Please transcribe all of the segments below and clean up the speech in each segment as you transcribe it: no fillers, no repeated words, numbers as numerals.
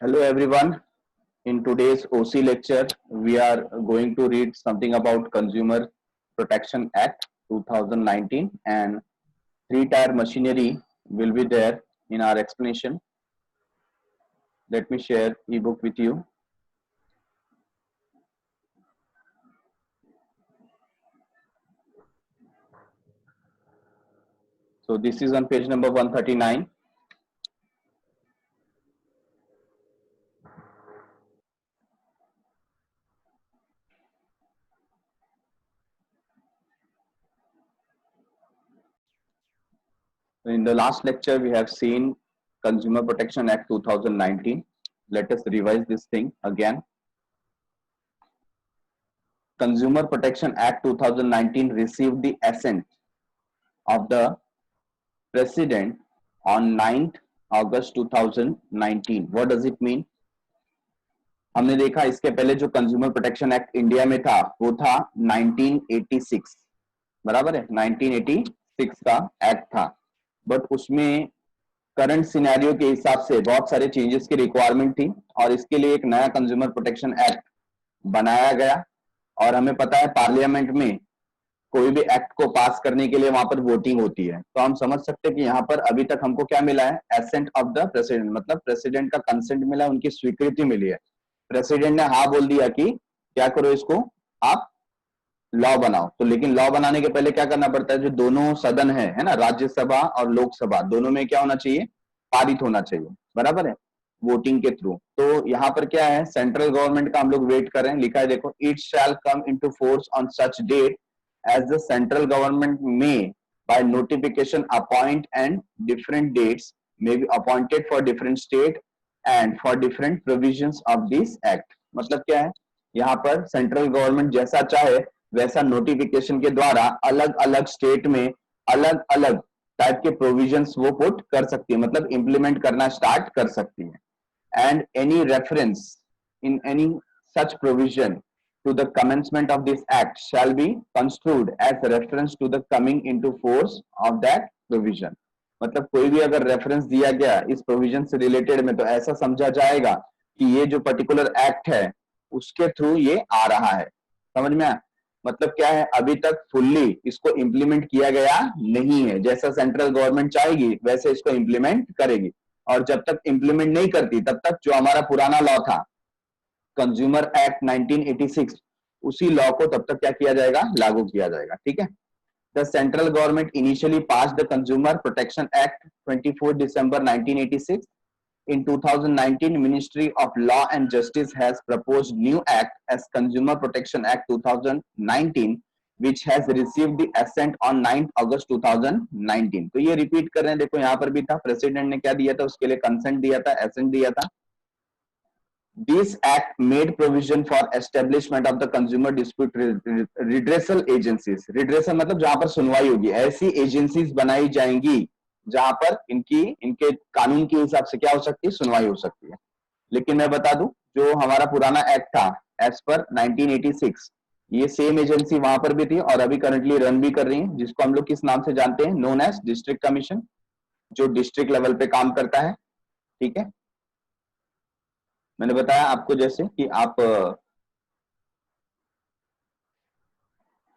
Hello everyone. In today's OC lecture, we are going to read something about Consumer Protection Act 2019 and three-tier machinery will be there in our explanation. Let me share ebook with you. So this is on page number 139. In the last lecture, we have seen Consumer Protection Act 2019. Let us revise this thing again. Consumer Protection Act 2019 received the assent of the President on 9th August 2019. What does it mean? हमने देखा इसके पहले जो consumer protection act India में था वो था 1986, बराबर है, 1986 का एक्ट था, बट उसमें करंट सिनेरियो के हिसाब से बहुत सारे चेंजेस की रिक्वायरमेंट थी और इसके लिए एक नया कंज्यूमर प्रोटेक्शन एक्ट बनाया गया। और हमें पता है पार्लियामेंट में कोई भी एक्ट को पास करने के लिए वहां पर वोटिंग होती है, तो हम समझ सकते हैं कि यहाँ पर अभी तक हमको क्या मिला है, एसेंट ऑफ द प्रेसिडेंट, मतलब प्रेसिडेंट का कंसेंट मिला, उनकी स्वीकृति मिली है। प्रेसिडेंट ने हाँ बोल दिया कि क्या करो, इसको आप लॉ बनाओ। तो लेकिन लॉ बनाने के पहले क्या करना पड़ता है, जो दोनों सदन है ना, राज्यसभा और लोकसभा, दोनों में क्या होना चाहिए, पारित होना चाहिए, बराबर है, वोटिंग के थ्रू। तो यहाँ पर क्या है, सेंट्रल गवर्नमेंट का हम लोग वेट कर रहे हैं, लिखा है देखो, it shall come into force on such date as the central government may by notification appoint and different dates may be appointed for different state and for different provisions of this act। मतलब क्या है, यहाँ पर central government जैसा चाहे वैसा notification के द्वारा अलग अलग स्टेट में अलग अलग टाइप के प्रोविजंस वो पुट कर सकती है, मतलब इंप्लीमेंट करना स्टार्ट कर सकती है। And any reference in any such provision to the commencement of this act shall be construed as reference to the coming into force of that provision। मतलब कोई भी अगर रेफरेंस दिया गया इस प्रोविजन से रिलेटेड में तो ऐसा समझा जाएगा कि ये जो पर्टिकुलर एक्ट है उसके थ्रू ये आ रहा है। समझ में आया? मतलब क्या है, अभी तक फुल्ली इसको इंप्लीमेंट किया गया नहीं है, जैसा सेंट्रल गवर्नमेंट चाहेगी वैसे इसको इंप्लीमेंट करेगी। और जब तक इंप्लीमेंट नहीं करती तब तक जो हमारा पुराना लॉ था कंज्यूमर एक्ट 1986, उसी लॉ को तब तक क्या किया जाएगा, लागू किया जाएगा। ठीक है। The central government initially passed the consumer protection act 24 December 1986। In 2019, Ministry of Law and Justice has proposed new act as Consumer Protection Act 2019, which has received the assent on 9th August 2019। तो ये repeat कर रहे हैं, देखो यहाँ पर भी था, प्रेसिडेंट ने क्या दिया था, उसके लिए कंसेंट दिया था, एसेंट दिया था। This act made provision for establishment of the consumer dispute redressal agencies। redressal मतलब जहां पर सुनवाई होगी, ऐसी एजेंसीज बनाई जाएंगी जहां पर इनके कानून के हिसाब से क्या हो सकती है, सुनवाई हो सकती है। लेकिन मैं बता दूं, जो हमारा पुराना एक्ट था एज पर 1986, ये सेम एजेंसी वहां पर भी थी और अभी करंटली रन भी कर रही है, जिसको हम लोग किस नाम से जानते हैं, नोन एज डिस्ट्रिक्ट कमीशन, जो डिस्ट्रिक्ट लेवल पे काम करता है। ठीक है। मैंने बताया आपको जैसे कि आप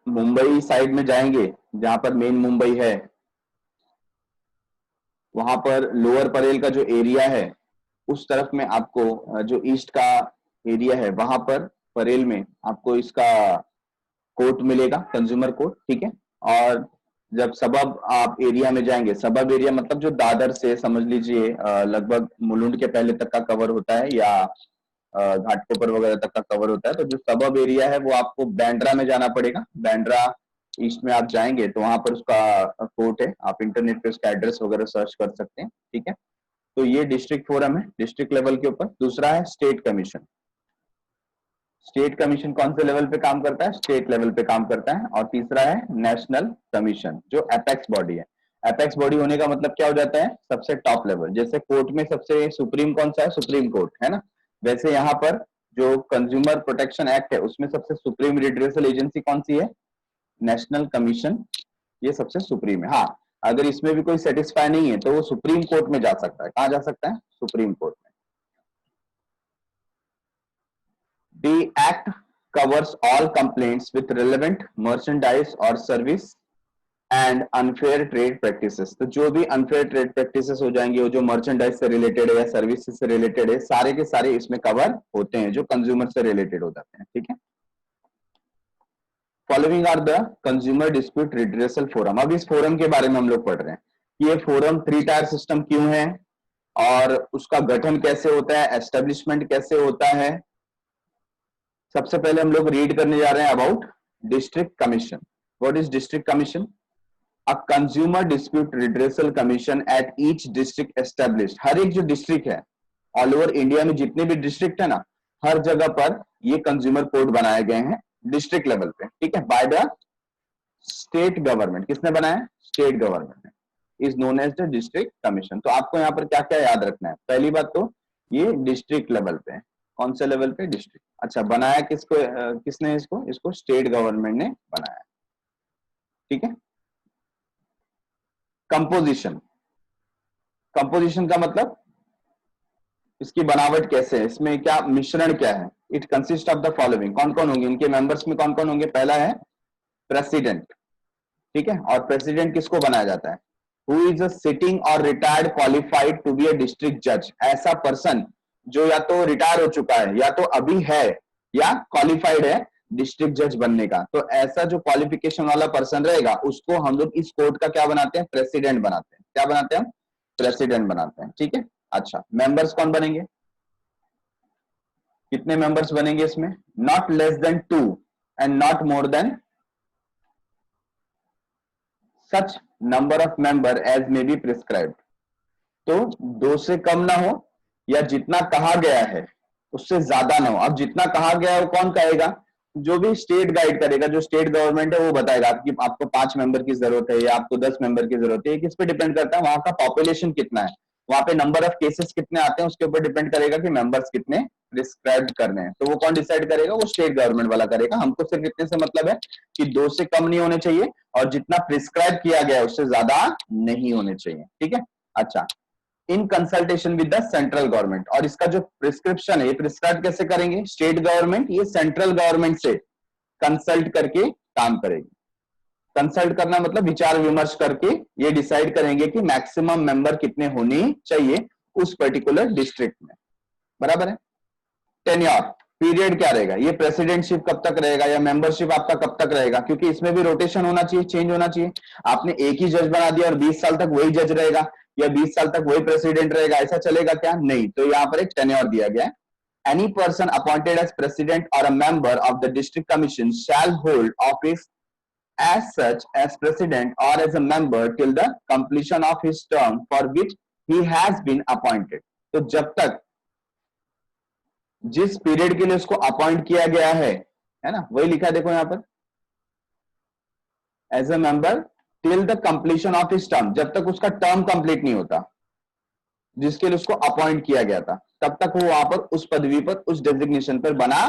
मुंबई साइड में जाएंगे, जहां पर मेन मुंबई है, वहां पर लोअर परेल का जो एरिया है उस तरफ में आपको जो ईस्ट का एरिया है वहां पर परेल में आपको इसका कोर्ट मिलेगा, कंज्यूमर कोर्ट। ठीक है। और जब सबब आप एरिया में जाएंगे, सबब एरिया मतलब जो दादर से समझ लीजिए लगभग मुलुंड के पहले तक का कवर होता है या घाटकोपर वगैरह तक का कवर होता है, तो जो सबब एरिया है वो आपको बैंड्रा में जाना पड़ेगा। बैंड्रा ईस्ट में आप जाएंगे तो वहां पर उसका कोर्ट है, आप इंटरनेट पे उसका एड्रेस वगैरह सर्च कर सकते हैं। ठीक है। तो ये डिस्ट्रिक्ट फोरम है, डिस्ट्रिक्ट लेवल के ऊपर। दूसरा है स्टेट कमीशन। स्टेट कमीशन कौन से लेवल पे काम करता है, स्टेट लेवल पे काम करता है। और तीसरा है नेशनल कमीशन, जो एपेक्स बॉडी है। एपेक्स बॉडी होने का मतलब क्या हो जाता है, सबसे टॉप लेवल। जैसे कोर्ट में सबसे सुप्रीम कौन सा है, सुप्रीम कोर्ट है ना, वैसे यहाँ पर जो कंज्यूमर प्रोटेक्शन एक्ट है उसमें सबसे सुप्रीम रिड्रेसल एजेंसी कौन सी है, नेशनल कमीशन, ये सबसे सुप्रीम है। हाँ, अगर इसमें भी कोई सेटिस्फाई नहीं है तो वो सुप्रीम कोर्ट में जा सकता है। कहाँ जा सकता है, सुप्रीम कोर्ट में। The act covers all complaints with relevant merchandise or service and unfair trade practices. तो जो भी अनफेयर ट्रेड प्रैक्टिसेस हो जाएंगे, वो जो मर्चेंडाइज से रिलेटेड है या सर्विस से रिलेटेड है, सारे के सारे इसमें कवर होते हैं, जो कंज्यूमर से रिलेटेड हो जाते हैं। ठीक है, following are the consumer dispute redressal forum. अब इस फोरम के बारे में हम लोग पढ़ रहे हैं कि ये फोरम 3 टायर सिस्टम क्यों है और उसका गठन कैसे होता है, एस्टेब्लिशमेंट कैसे होता है। सबसे पहले हम लोग रीड करने जा रहे हैं about district commission. What is district commission? A consumer dispute redressal commission at each district established। हर एक जो डिस्ट्रिक्ट है ऑल ओवर इंडिया में, जितने भी डिस्ट्रिक्ट है ना, हर जगह पर ये कंज्यूमर कोर्ट बनाए गए हैं डिस्ट्रिक्ट लेवल पे। ठीक है, बाय द स्टेट गवर्नमेंट। किसने बनाया? स्टेट गवर्नमेंट ने। Is known as the district commission. तो आपको यहाँ पर क्या क्या याद रखना है? पहली बात तो ये डिस्ट्रिक्ट लेवल पे है। कौन से लेवल पे? डिस्ट्रिक्ट। अच्छा, बनाया किसको, किसने इसको? इसको स्टेट गवर्नमेंट ने बनाया। ठीक है, कंपोजिशन। कंपोजिशन का मतलब इसकी बनावट कैसे है, इसमें क्या मिश्रण क्या है। It consist of the following. कौन कौन होंगे इनके मेंबर्स में? कौन कौन होंगे? पहला है प्रेसिडेंट। ठीक है, और प्रेसिडेंट किसको बनाया जाता है? Who is a sitting or retired qualified to be a district जज। ऐसा पर्सन जो या तो रिटायर हो चुका है, या तो अभी है, या क्वालिफाइड है डिस्ट्रिक्ट जज बनने का। तो ऐसा जो क्वालिफिकेशन वाला पर्सन रहेगा, उसको हम लोग इस कोर्ट का क्या बनाते हैं? प्रेसिडेंट बनाते हैं। क्या बनाते हैं? प्रेसिडेंट बनाते हैं। ठीक है, अच्छा, मेंबर्स कौन बनेंगे? कितने मेंबर्स बनेंगे इसमें? Not less than 2 and not more than such number of member as may be prescribed. तो 2 से कम ना हो, या जितना कहा गया है उससे ज्यादा ना हो। अब जितना कहा गया है वो कौन कहेगा? जो भी स्टेट गाइड करेगा, जो स्टेट गवर्नमेंट है वो बताएगा आपकी, आपको 5 मेंबर की जरूरत है या आपको 10 मेंबर की जरूरत है। किस पे डिपेंड करता है? वहां का पॉपुलेशन कितना है, वहां पे नंबर ऑफ केसेस कितने आते हैं, उसके ऊपर डिपेंड करेगा कि मेंबर्स कितने प्रिस्क्राइब करने हैं। तो वो कौन डिसाइड करेगा? वो स्टेट गवर्नमेंट वाला करेगा। हमको सिर्फ इतने से मतलब है कि 2 से कम नहीं होने चाहिए, और जितना प्रिस्क्राइब किया गया है उससे ज्यादा नहीं होने चाहिए। ठीक है, अच्छा, इन consultation with the central government. और इसका जो प्रिस्क्रिप्शन है, ये प्रिस्क्राइब कैसे करेंगे? स्टेट गवर्नमेंट ये सेंट्रल गवर्नमेंट से कंसल्ट करके काम करेगी। कंसल्ट करना मतलब विचार विमर्श करके ये डिसाइड करेंगे कि मैक्सिमम मेंबर कितने होने चाहिए उस पर्टिकुलर डिस्ट्रिक्ट में। बराबर है। टेन्योर पीरियड क्या रहेगा? ये प्रेसिडेंटशिप कब तक रहेगा, या मेंबरशिप आपका कब तक रहेगा? क्योंकि इसमें भी रोटेशन होना चाहिए, चेंज होना चाहिए। आपने एक ही जज बना दिया और 20 साल तक वही जज रहेगा, या 20 साल तक वही प्रेसिडेंट रहेगा, ऐसा चलेगा क्या? नहीं। तो यहाँ पर एक टेन्योर दिया गया है। Any person appointed as president और a member of the district commission shall hold office as such as president or as a member till the completion of his term for which he has been appointed। तो जब तक जिस period के लिए उसको appoint किया गया है ना, वही लिखा है देखो यहां पर, as a member till the completion of his term. जब तक उसका टर्म कंप्लीट नहीं होता जिसके लिए उसको अपॉइंट किया गया था, तब तक वो वहां पर उस पदवी पर, उस डेजिग्नेशन पर बना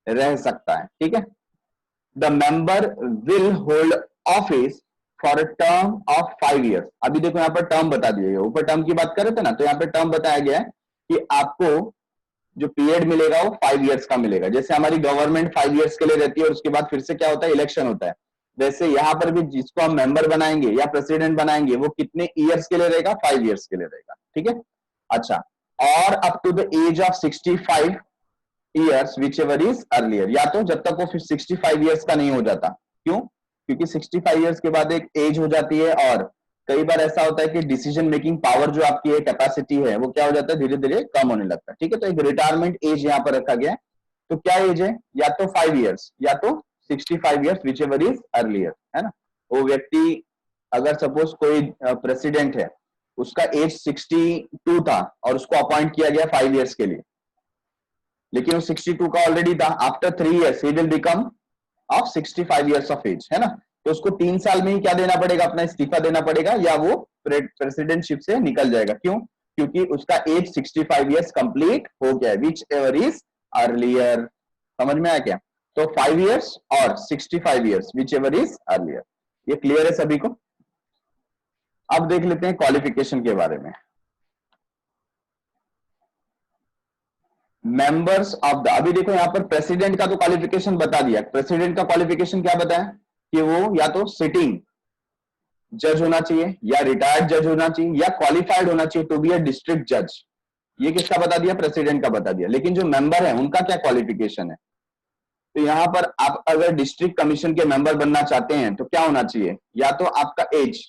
रह सकता है। ठीक है, the member will hold office for a term of 5 years। अभी देखो यहाँ पर टर्म बता दिया गया, ऊपर टर्म की बात कर रहे थे ना, तो यहाँ पर टर्म बताया गया है कि आपको जो पीरियड मिलेगा वो 5 years का मिलेगा। जैसे हमारी गवर्नमेंट 5 years के लिए रहती है और उसके बाद फिर से क्या होता है? इलेक्शन होता है। वैसे यहाँ पर भी जिसको हम मेंबर बनाएंगे या प्रेसिडेंट बनाएंगे, वो कितने ईयर्स के लिए रहेगा? 5 years के लिए रहेगा। ठीक है, अच्छा, और up to the age of 65 years whichever is earlier. या तो जब तक वो फिर 65 ईयर्स का नहीं हो जाता। क्यों? क्योंकि 65 ईयर्स के बाद एक एज हो जाती है, और कई बार ऐसा होता है कि डिसीजन मेकिंग पावर जो आपकी है, कैपेसिटी है, वो क्या हो जाता है? धीरे धीरे कम होने लगता है। ठीक है, तो एक रिटायरमेंट एज यहाँ पर रखा गया है। तो क्या एज है? या तो 5 years या तो 65 years which ever is earlier, है ना। वो व्यक्ति, अगर सपोज कोई प्रेसिडेंट है, उसका एज 62 था और उसको अपॉइंट किया गया 5 years के लिए, लेकिन वो 62 का ऑलरेडी था। After 3 years he will become of 65 years of age, है ना। तो उसको 3 साल में ही क्या देना पड़ेगा? अपना इस्तीफा देना पड़ेगा, या वो प्रेसिडेंटशिप से निकल जाएगा। क्यों? क्योंकि उसका एज 65 years कंप्लीट हो गया है, विच एवर इज अर्लियर। समझ में आया क्या? तो 5 years और 65 years which ever is earlier. ये क्लियर है सभी को? अब देख लेते हैं क्वालिफिकेशन के बारे में। मेंबर्स ऑफ द, अभी देखो यहाँ पर प्रेसिडेंट का तो क्वालिफिकेशन बता दिया। प्रेसिडेंट का क्वालिफिकेशन क्या बताया कि वो या तो सिटिंग जज होना चाहिए, या रिटायर्ड जज होना चाहिए, या क्वालिफाइड होना चाहिए टू बी अ डिस्ट्रिक्ट जज। ये किसका बता दिया? प्रेसिडेंट का बता दिया। लेकिन जो मेंबर है उनका क्या क्वालिफिकेशन है? तो यहां पर आप अगर डिस्ट्रिक्ट कमीशन के मेंबर बनना चाहते हैं तो क्या होना चाहिए? या तो आपका एज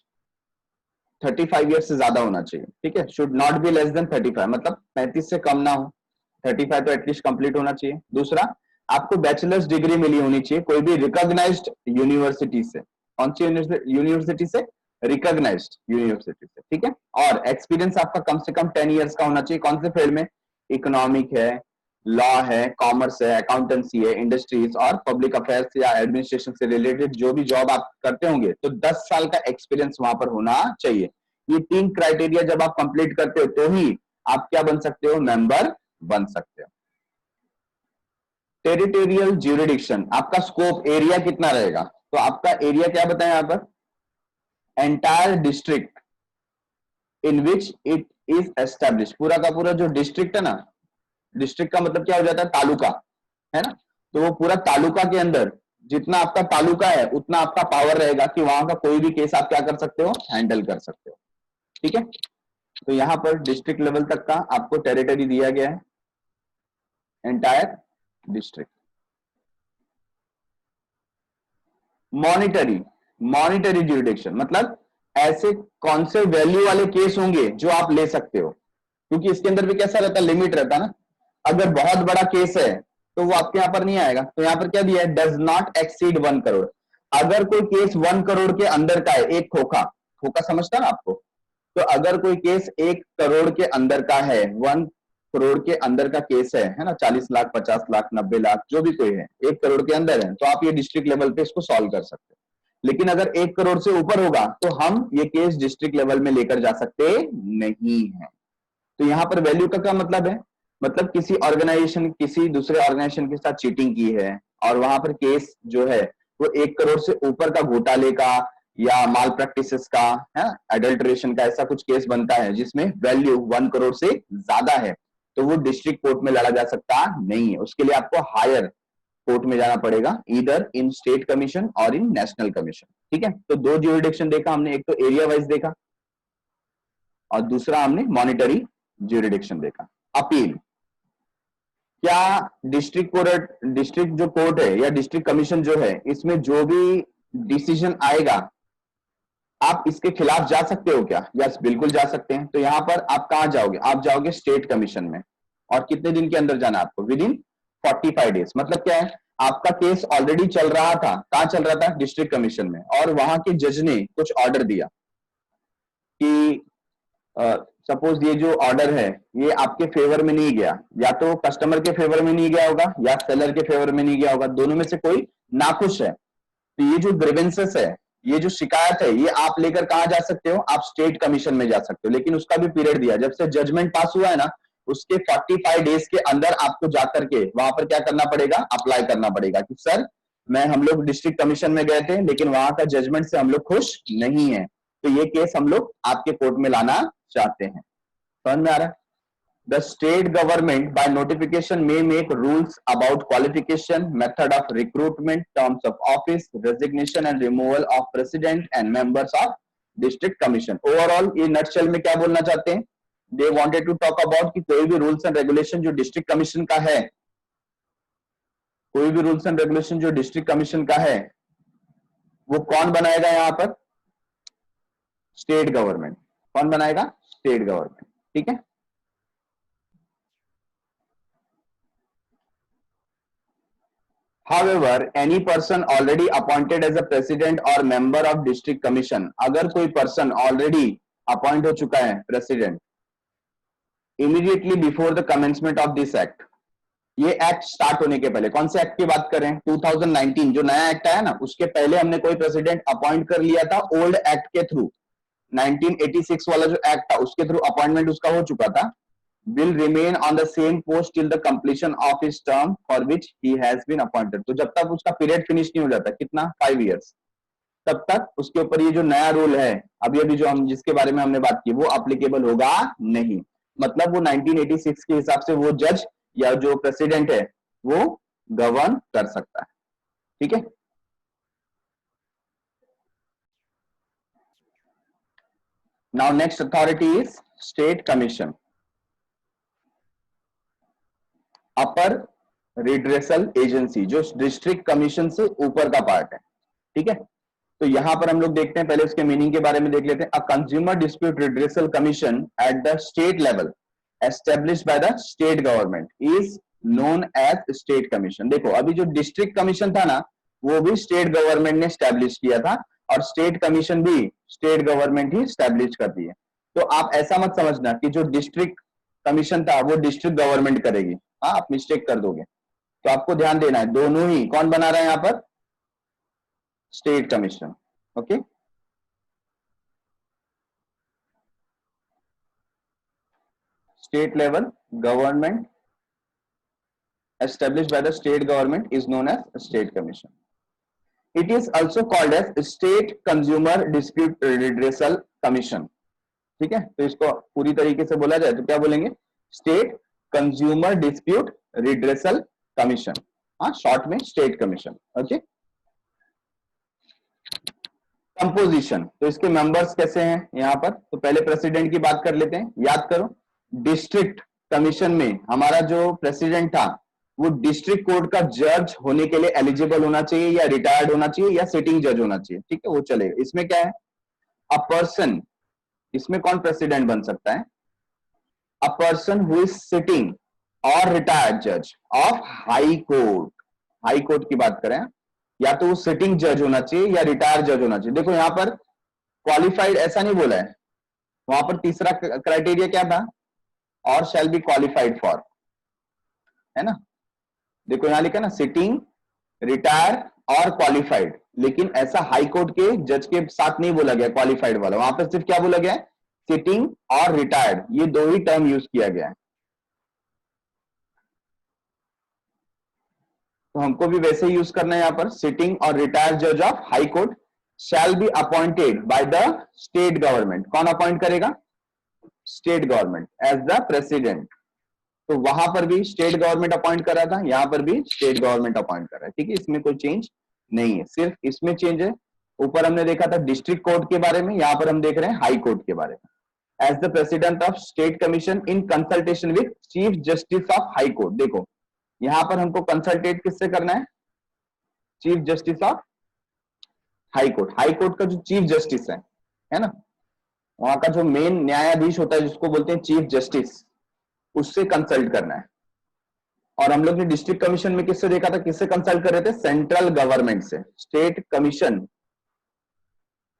35 ईयर से ज्यादा होना चाहिए, ठीक है, should not be less than 35, मतलब 35 से कम ना हो, 35 तो एटलीस्ट कंप्लीट होना चाहिए। दूसरा, आपको बैचलर्स डिग्री मिली होनी चाहिए कोई भी रिकॉग्नाइज्ड यूनिवर्सिटी से। कौन सी यूनिवर्सिटी से? रिकॉग्नाइज्ड यूनिवर्सिटी से, ठीक है। और एक्सपीरियंस आपका कम से कम 10 ईयर्स का होना चाहिए। कौन से फील्ड में? इकोनॉमिक है, लॉ है, कॉमर्स है, अकाउंटेंसी है, इंडस्ट्रीज और पब्लिक अफेयर्स या एडमिनिस्ट्रेशन से रिलेटेड जो भी जॉब आप करते होंगे तो 10 साल का एक्सपीरियंस वहां पर होना चाहिए। ये 3 क्राइटेरिया जब आप कंप्लीट करते हो तो ही आप क्या बन सकते हो? मेंबर बन सकते हो। टेरिटोरियल ज्यूरिडिक्शन, आपका स्कोप एरिया कितना रहेगा? तो आपका एरिया क्या बताया यहां पर? Entire district in which it is establish, पूरा का पूरा जो डिस्ट्रिक्ट है ना, डिस्ट्रिक्ट का मतलब क्या हो जाता है? तालुका, है ना। तो वो पूरा तालुका के अंदर जितना आपका तालुका है उतना आपका पावर रहेगा कि वहां का कोई भी केस आप क्या कर सकते हो? हैंडल कर सकते हो, ठीक है। तो यहां पर डिस्ट्रिक्ट लेवल तक का आपको टेरिटरी दिया गया है, entire district. Monetary, monetary jurisdiction मतलब ऐसे कौन से वैल्यू वाले केस होंगे जो आप ले सकते हो, क्योंकि इसके अंदर भी कैसा रहता है? लिमिट रहता है ना। अगर बहुत बड़ा केस है तो वो आपके यहां पर नहीं आएगा। तो यहां पर क्या दिया है? Does not exceed 1 crore. अगर कोई केस 1 करोड़ के अंदर का है, एक खोखा, खोखा समझता ना आपको, तो अगर कोई केस 1 करोड़ के अंदर का है, 1 करोड़ के अंदर का केस है ना, 40 लाख, 50 लाख, 90 लाख, जो भी कोई है, 1 करोड़ के अंदर है, तो आप ये डिस्ट्रिक्ट लेवल पे इसको सॉल्व कर सकते हो। लेकिन अगर 1 करोड़ से ऊपर होगा तो हम ये केस डिस्ट्रिक्ट लेवल में लेकर जा सकते नहीं है। तो यहां पर वैल्यू का क्या मतलब है? मतलब किसी ऑर्गेनाइजेशन किसी दूसरे ऑर्गेनाइजेशन के साथ चीटिंग की है और वहां पर केस जो है वो 1 करोड़ से ऊपर का घोटाले का या माल प्रैक्टिसेस का, है, एडल्ट्रेशन का, ऐसा कुछ केस बनता है जिसमें वैल्यू 1 करोड़ से ज्यादा है, तो वो डिस्ट्रिक्ट कोर्ट में लड़ा जा सकता नहीं है। उसके लिए आपको हायर कोर्ट में जाना पड़ेगा, इधर इन स्टेट कमीशन और इन नेशनल कमीशन, ठीक है। तो दो ज्यूरिडिक्शन देखा हमने, एक तो एरिया वाइज देखा और दूसरा हमने मॉनिटरी ज्यूरिडिक्शन देखा। अपील, क्या डिस्ट्रिक्ट कोर्ट, डिस्ट्रिक्ट जो कोर्ट है या डिस्ट्रिक्ट कमीशन जो है, इसमें जो भी डिसीजन आएगा आप इसके खिलाफ जा सकते हो क्या? यस, बिल्कुल जा सकते हैं। तो यहां पर आप कहां जाओगे? आप जाओगे स्टेट कमीशन में। और कितने दिन के अंदर जाना है आपको? With in 45 days. मतलब क्या है? आपका केस ऑलरेडी चल रहा था, कहां चल रहा था? डिस्ट्रिक्ट कमीशन में, और वहां के जज ने कुछ ऑर्डर दिया कि सपोज ये जो ऑर्डर है ये आपके फेवर में नहीं गया, या तो कस्टमर के फेवर में नहीं गया होगा या सेलर के फेवर में नहीं गया होगा, दोनों में से कोई नाखुश है, तो ये जो ग्रीवेंसेस है, ये जो शिकायत है, ये आप लेकर कहां जा सकते हो? आप स्टेट कमीशन में जा सकते हो। लेकिन उसका भी पीरियड दिया, जब से जजमेंट पास हुआ है ना उसके 45 डेज के अंदर आपको जाकर के वहां पर क्या करना पड़ेगा? अप्लाई करना पड़ेगा कि सर मैं, हम लोग डिस्ट्रिक्ट कमीशन में गए थे लेकिन वहां का जजमेंट से हम लोग खुश नहीं है, तो ये केस हम लोग आपके कोर्ट में लाना चाहते हैं। समझ में आ रहा है? The state government by notification may make rules about qualification, method of recruitment, terms of office, resignation and removal of president and members of district commission. Overall ये nutshell में क्या बोलना चाहते हैं? They wanted to talk about कि कोई भी rules and regulation जो district commission का है, कोई भी rules and regulation जो district commission का है, वो कौन बनाएगा यहाँ पर? State government. कौन बनाएगा? State government. ठीक है। However, any person already appointed as a president or member of district commission, अगर कोई person already appoint हो चुका है president, immediately before the commencement of this act, ये एक्ट स्टार्ट होने के पहले, कौन से एक्ट की बात कर रहे हैं? 2019 जो नया एक्ट आया ना, उसके पहले हमने कोई प्रेसिडेंट अपॉइंट कर लिया था ओल्ड एक्ट के थ्रू। 1986 वाला जो एक्ट था उसके थ्रू अपॉइंटमेंट उसका हो चुका था। will remain on the same post till the completion of his term for which he has been appointed. तो जब तक उसका पीरियड फिनिश नहीं हो जाता, कितना? 5 years, तब तक उसके ऊपर ये जो नया रूल है अभी अभी जो हम जिसके बारे में हमने बात की वो अप्लीकेबल होगा नहीं। मतलब वो 1986 के हिसाब से वो जज या जो प्रेसिडेंट है वो गवर्न कर सकता है। ठीक है, now next authority is state commission, upper redressal agency, जो डिस्ट्रिक्ट कमीशन से ऊपर का पार्ट है। ठीक है, तो यहां पर हम लोग देखते हैं, पहले उसके मीनिंग के बारे में देख लेते हैं। A consumer dispute redressal commission at the state level established by the state government is known as state commission. देखो अभी जो डिस्ट्रिक्ट कमीशन था ना, वो भी स्टेट गवर्नमेंट ने स्टैब्लिश किया था, और स्टेट कमीशन भी स्टेट गवर्नमेंट ही स्टैब्लिश कर दी है। तो आप ऐसा मत समझना कि जो डिस्ट्रिक्ट कमीशन था वो डिस्ट्रिक्ट गवर्नमेंट करेगी, हाँ आप मिस्टेक कर दोगे। तो आपको ध्यान देना है, दोनों ही कौन बना रहा है यहां पर, state commission. Okay, state level government established by the state government is known as state commission. It is also called as state consumer dispute redressal commission. ठीक है, तो इसको पूरी तरीके से बोला जाए तो क्या बोलेंगे, state consumer dispute redressal commission, हाँ शॉर्ट में स्टेट कमीशन। ओके, कंपोजिशन, तो इसके मेंबर्स कैसे हैं यहां पर, तो पहले प्रेसिडेंट की बात कर लेते हैं। याद करो, डिस्ट्रिक्ट कमीशन में हमारा जो प्रेसिडेंट था वो डिस्ट्रिक्ट कोर्ट का जज होने के लिए एलिजिबल होना चाहिए, या रिटायर्ड होना चाहिए, या सिटिंग जज होना चाहिए। ठीक है, वो चलेगा। इसमें क्या है, अ पर्सन, इसमें कौन प्रेसिडेंट बन सकता है, a person who is sitting or retired जज of high court. High court की बात करें, या तो वो सिटिंग जज होना चाहिए या रिटायर्ड जज होना चाहिए। देखो यहां पर क्वालिफाइड ऐसा नहीं बोला है, वहां पर तीसरा क्राइटेरिया क्या था, और शैल बी क्वालिफाइड फॉर, है ना। देखो यहां लिखा ना सिटिंग, रिटायर और क्वालिफाइड, लेकिन ऐसा हाई कोर्ट के जज के साथ नहीं बोला गया क्वालिफाइड वाला, वहां पर सिर्फ क्या बोला गया है, सिटिंग और रिटायर्ड, ये दो ही टर्म यूज किया गया है। तो हमको भी वैसे ही यूज करना है यहां पर, सिटिंग और रिटायर्ड जज of high court shall be appointed by the state government. कौन अपॉइंट करेगा, state government as the president. तो वहां पर भी स्टेट गवर्नमेंट अपॉइंट कर रहा था, यहां पर भी स्टेट गवर्नमेंट अपॉइंट कर रहा है। ठीक है, इसमें कोई चेंज नहीं है, सिर्फ इसमें चेंज है। ऊपर हमने देखा था डिस्ट्रिक्ट कोर्ट के बारे में, यहां पर हम देख रहे हैं हाई कोर्ट के बारे में। As the president of state commission in consultation with chief justice of high court. देखो यहां पर हमको कंसल्टेट किससे करना है, chief justice of high court. High court का जो चीफ जस्टिस है ना, वहां का जो मेन न्यायाधीश होता है जिसको बोलते हैं चीफ जस्टिस, उससे कंसल्ट करना है। और हम लोग ने डिस्ट्रिक्ट कमीशन में किससे देखा था, किससे कंसल्ट कर रहे थे, सेंट्रल गवर्नमेंट से। स्टेट कमीशन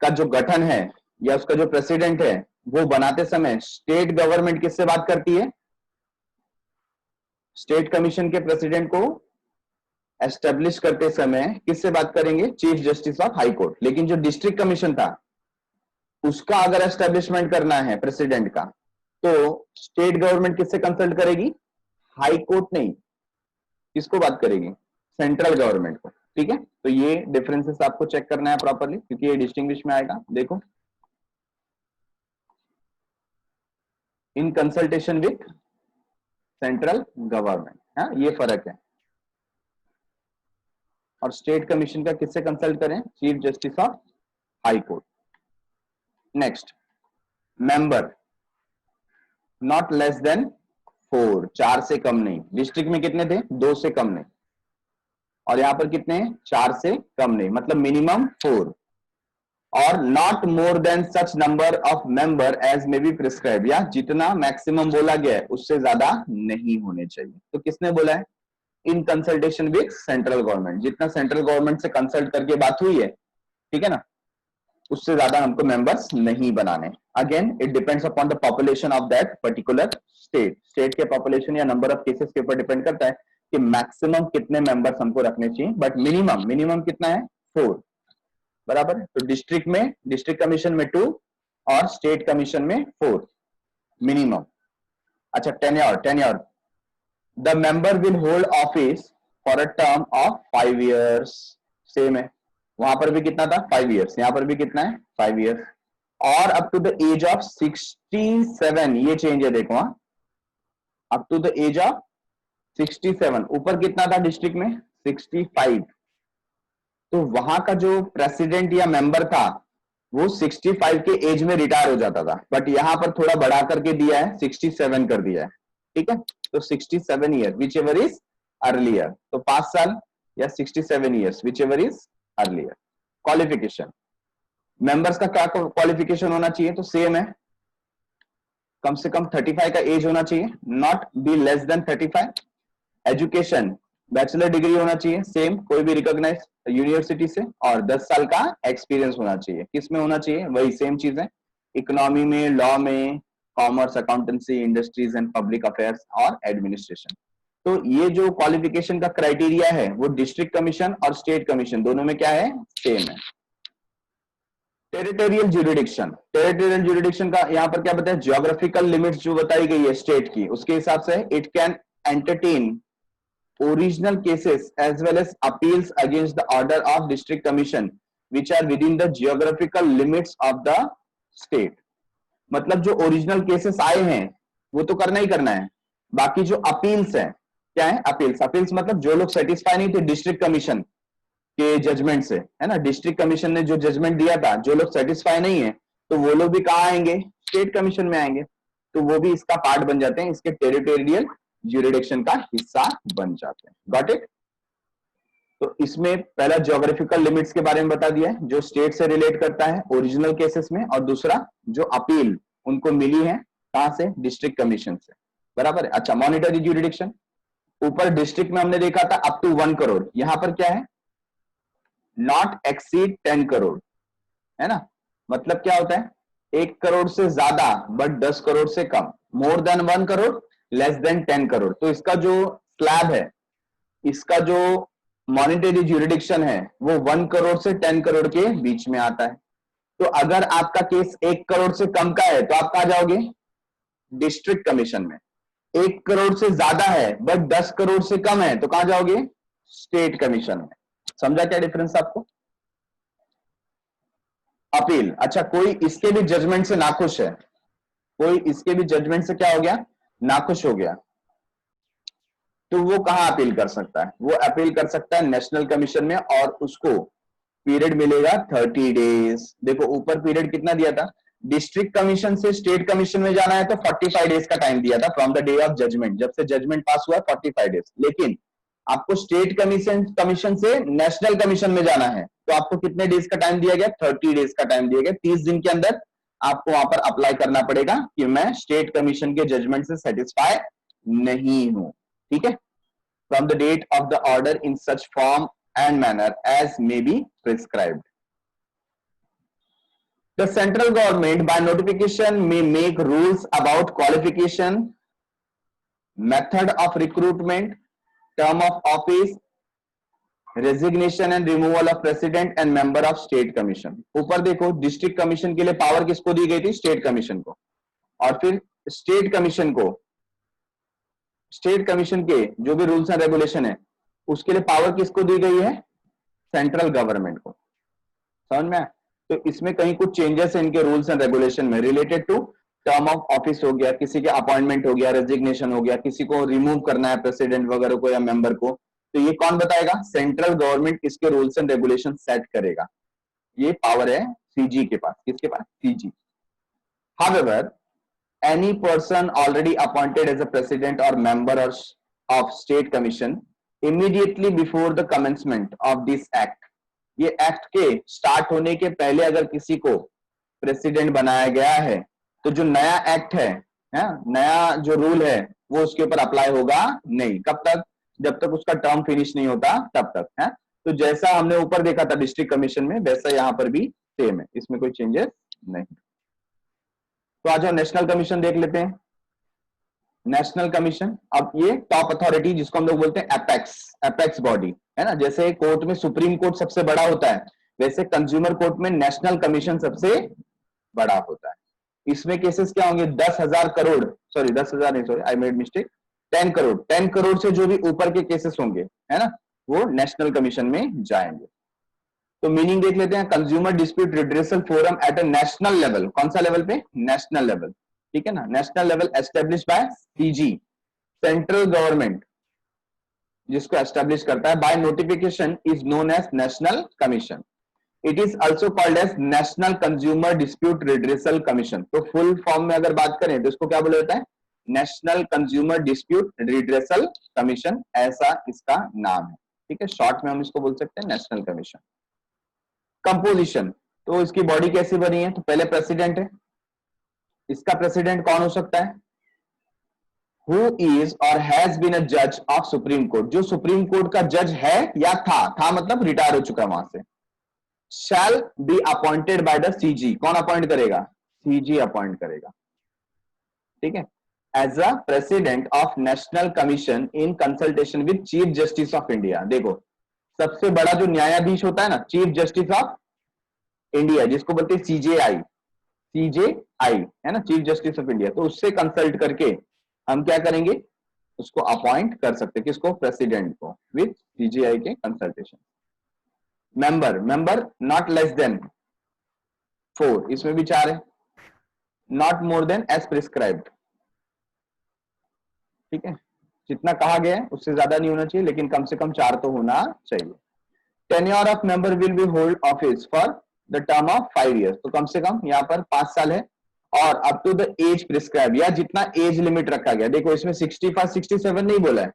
का जो गठन है या उसका जो प्रेसिडेंट है वो बनाते समय स्टेट गवर्नमेंट किससे बात करती है, स्टेट कमीशन के प्रेसिडेंट को एस्टेब्लिश करते समय किससे बात करेंगे, chief justice of high court. लेकिन जो डिस्ट्रिक्ट कमीशन था उसका अगर एस्टेब्लिशमेंट करना है प्रेसिडेंट का, तो स्टेट गवर्नमेंट किससे कंसल्ट करेगी, हाई कोर्ट नहीं, किसको बात करेगी, सेंट्रल गवर्नमेंट को। ठीक है, तो ये डिफरेंसेस आपको चेक करना है प्रॉपर्ली, क्योंकि ये डिस्टिंग्विश में आएगा। देखो, in consultation with central government, हाँ ये फर्क है। और स्टेट कमीशन का किससे कंसल्ट करें, chief justice of high court. Next, member not less than 4, 4 से कम नहीं। डिस्ट्रिक्ट में कितने थे, 2 से कम नहीं, और यहां पर कितने, 4 से कम नहीं, मतलब मिनिमम 4। और not more than such number of member as may be prescribe, या जितना मैक्सिमम बोला गया है उससे ज्यादा नहीं होने चाहिए। तो किसने बोला है, इन कंसल्टेशन विद सेंट्रल गवर्नमेंट, जितना सेंट्रल गवर्नमेंट से कंसल्ट करके बात हुई है, ठीक है ना, उससे ज्यादा हमको मेंबर्स नहीं बनाने। Again it depends upon the population of that particular state. State के पॉपुलेशन या नंबर ऑफ केसेस के ऊपर डिपेंड करता है कि मैक्सिमम कितने मेंबर्स हमको रखने चाहिए, बट मिनिमम मिनिमम कितना है, 4, बराबर। तो डिस्ट्रिक्ट में, डिस्ट्रिक्ट कमीशन में 2 और स्टेट कमीशन में 4 मिनिमम। अच्छा, tenure, tenure, the member will hold office for a term of 5 years. Same है, वहां पर भी कितना था, 5 इयर्स, यहां पर भी कितना है, 5 इयर्स। और up to the age of 67, ये चेंज है देखो, up to the age of 67, ऊपर कितना था डिस्ट्रिक्ट में 65। तो वहां का जो प्रेसिडेंट या मेंबर था वो 65 के एज में रिटायर हो जाता था, बट यहां पर थोड़ा बढ़ा करके दिया है, 67 कर दिया है। ठीक है, तो 67 year which ever is earlier, तो 5 साल या 67 years whichever is earlier. Qualification, members का क्या क्वालिफिकेशन होना चाहिए, तो सेम है, कम से कम 35 का एज होना चाहिए, not be less than 35। Education, bachelor degree होना चाहिए, सेम कोई भी रिकॉग्नाइज यूनिवर्सिटी से, और 10 साल का एक्सपीरियंस होना चाहिए। किस में होना चाहिए, वही सेम चीज है, इकोनॉमी में, लॉ में, commerce, accountancy, industries and public affairs और एडमिनिस्ट्रेशन। तो ये जो क्वालिफिकेशन का क्राइटेरिया है वो डिस्ट्रिक्ट कमीशन और स्टेट कमीशन दोनों में क्या है, सेम है। टेरिटोरियल ज्यूरिडिक्शन, टेरिटोरियल ज्यूरिडिक्शन का यहां पर क्या बताया, ज्योग्राफिकल लिमिट्स जो बताई गई है स्टेट की, उसके हिसाब से it can entertain original cases as well as appeals against the order of district commission which are within the geographical limits of the state। मतलब जो ओरिजिनल केसेस आए हैं वो तो करना ही करना है, बाकी जो अपील्स है, क्या है अपील्स, अपील्स मतलब जो लोग सेटिस्फाई नहीं थे डिस्ट्रिक्ट कमीशन के जजमेंट से, है ना, डिस्ट्रिक्ट कमीशन ने जो जजमेंट दिया था, जो लोग सेटिस्फाई नहीं है तो वो लोग भी कहाँ आएंगे, स्टेट कमीशन में आएंगे, तो वो भी इसका पार्ट बन जाते हैं, इसके टेरिटोरियल ज्यूरिडिक्शन का हिस्सा बन जाते हैं। Got it. तो इसमें पहला ज्योग्राफिकल लिमिट्स के बारे में बता दिया है, जो स्टेट से रिलेट करता है ओरिजिनल केसेस में, और दूसरा जो अपील उनको मिली है कहां से, डिस्ट्रिक्ट कमीशन से, बराबर है। अच्छा, मॉनिटरी ज्यूरिडिक्शन, ऊपर डिस्ट्रिक्ट में हमने देखा था अप टू 1 करोड़, यहां पर क्या है, नॉट एक्सीड 10 करोड़, है ना, मतलब क्या होता है, 1 करोड़ से ज्यादा बट 10 करोड़ से कम, more than 1 crore less than 10 crore. तो इसका जो स्लैब है, इसका जो मॉनिटरी ज्यूरिडिक्शन है वो 1 करोड़ से 10 करोड़ के बीच में आता है। तो अगर आपका केस 1 करोड़ से कम का है तो आप कहां जाओगे, डिस्ट्रिक्ट कमीशन में। 1 करोड़ से ज्यादा है बट 10 करोड़ से कम है तो कहां जाओगे, स्टेट कमीशन में। समझा क्या डिफरेंस आपको। अपील, अच्छा कोई इसके भी जजमेंट से नाखुश है, कोई इसके भी जजमेंट से क्या हो गया, नाखुश हो गया, तो वो कहां अपील कर सकता है, वो अपील कर सकता है नेशनल कमीशन में, और उसको पीरियड मिलेगा 30 डेज। देखो ऊपर पीरियड कितना दिया था, डिस्ट्रिक्ट कमीशन से स्टेट कमीशन में जाना है तो 45 डेज का टाइम दिया था from the day of judgment, जब से जजमेंट पास हुआ 45 डेज। लेकिन आपको स्टेट कमीशन से नेशनल कमीशन में जाना है तो आपको कितने डेज का टाइम दिया गया, 30 डेज का टाइम दिया गया। 30 दिन के अंदर आपको वहां पर अप्लाई करना पड़ेगा कि मैं स्टेट कमीशन के जजमेंट से सेटिस्फाई नहीं हूं। ठीक है, from the date of the order in such form and manner as may be prescribed. The central government by notification may make rules about qualification, method of recruitment, term of office, resignation and removal of president and member of state commission। ऊपर देखो district commission के लिए power किसको दी गई थी, state commission को, और फिर स्टेट कमीशन के जो भी रूल्स एंड रेगुलेशन है उसके लिए पावर किसको दी गई है, सेंट्रल गवर्नमेंट को। समझ में, तो इसमें कहीं कुछ चेंजेस है इनके रूल्स एंड रेगुलेशन में related to term of office हो गया, किसी के अपॉइंटमेंट हो गया, रेजिग्नेशन हो गया, किसी को रिमूव करना है प्रेसिडेंट वगैरह को या मेंबर को, तो ये कौन बताएगा, सेंट्रल गवर्नमेंट इसके रूल्स एंड रेगुलेशन सेट करेगा। ये पावर है सीजी के पास, किसके पास, CG. However, any person already appointed as a president or member of state commission immediately before the commencement of this act, ये एक्ट के स्टार्ट होने के पहले अगर किसी को प्रेसिडेंट बनाया गया है तो जो नया एक्ट है, नया जो रूल है वो उसके ऊपर अप्लाई होगा नहीं। कब तक, जब तक उसका टर्म फिनिश नहीं होता तब तक है। तो जैसा हमने ऊपर देखा था डिस्ट्रिक्ट कमीशन में वैसा यहां पर भी सेम है, इसमें कोई चेंजेस नहीं। तो आ जाओ नेशनल कमीशन देख लेते हैं। नेशनल कमीशन, अब ये टॉप अथॉरिटी जिसको हम लोग बोलते हैं एपेक्स बॉडी, है ना, जैसे कोर्ट में सुप्रीम कोर्ट सबसे बड़ा होता है वैसे कंज्यूमर कोर्ट में नेशनल कमीशन सबसे बड़ा होता है। इसमें केसेस क्या होंगे, 10,000 करोड़, सॉरी 10,000 नहीं, sorry I made mistake, 10 crore से जो भी ऊपर के केसेस होंगे, है ना, वो नेशनल कमीशन में जाएंगे। तो मीनिंग देख लेते हैं, consumer dispute redressal forum at a national level, कौन सा लेवल पे, नेशनल लेवल, ठीक है ना, national level establish by CG, central government, जिसको एस्टेब्लिश करता है by notification is known as national commission. It is also called as national consumer dispute redressal commission. तो फुल फॉर्म में अगर बात करें तो इसको क्या बोला जाता है? National consumer dispute redressal commission, ऐसा इसका नाम है. ठीक है, शॉर्ट में हम इसको बोल सकते हैं नेशनल कमीशन. कंपोजिशन, तो इसकी बॉडी कैसी बनी है? तो पहले प्रेसिडेंट है. इसका प्रेसिडेंट कौन हो सकता है? Who is or has been a judge of supreme court, जो सुप्रीम कोर्ट का जज है या था मतलब रिटायर हो चुका है वहां से. shall be appointed by the CG, कौन अपॉइंट करेगा? CG अपॉइंट करेगा. ठीक है, as a president of national commission in consultation with chief justice of India. देखो, सबसे बड़ा जो न्यायाधीश होता है ना, चीफ जस्टिस ऑफ इंडिया, जिसको बोलते हैं सीजेआई. सीजेआई है ना, चीफ जस्टिस ऑफ इंडिया. तो उससे कंसल्ट करके हम क्या करेंगे? उसको अपॉइंट कर सकते हैं. किसको? प्रेसिडेंट को, विद सीजेआई के consultation. Member not less than 4, इसमें भी 4 है. Not more than as prescribed. ठीक है, जितना कहा गया है उससे ज्यादा नहीं होना चाहिए, लेकिन कम से कम 4 तो होना चाहिए. Tenure of member will be hold office for the term of 5 years. तो कम से कम यहाँ पर 5 साल है. और up to the age prescribe, या जितना एज लिमिट रखा गया. देखो, इसमें 65 67 नहीं बोला है,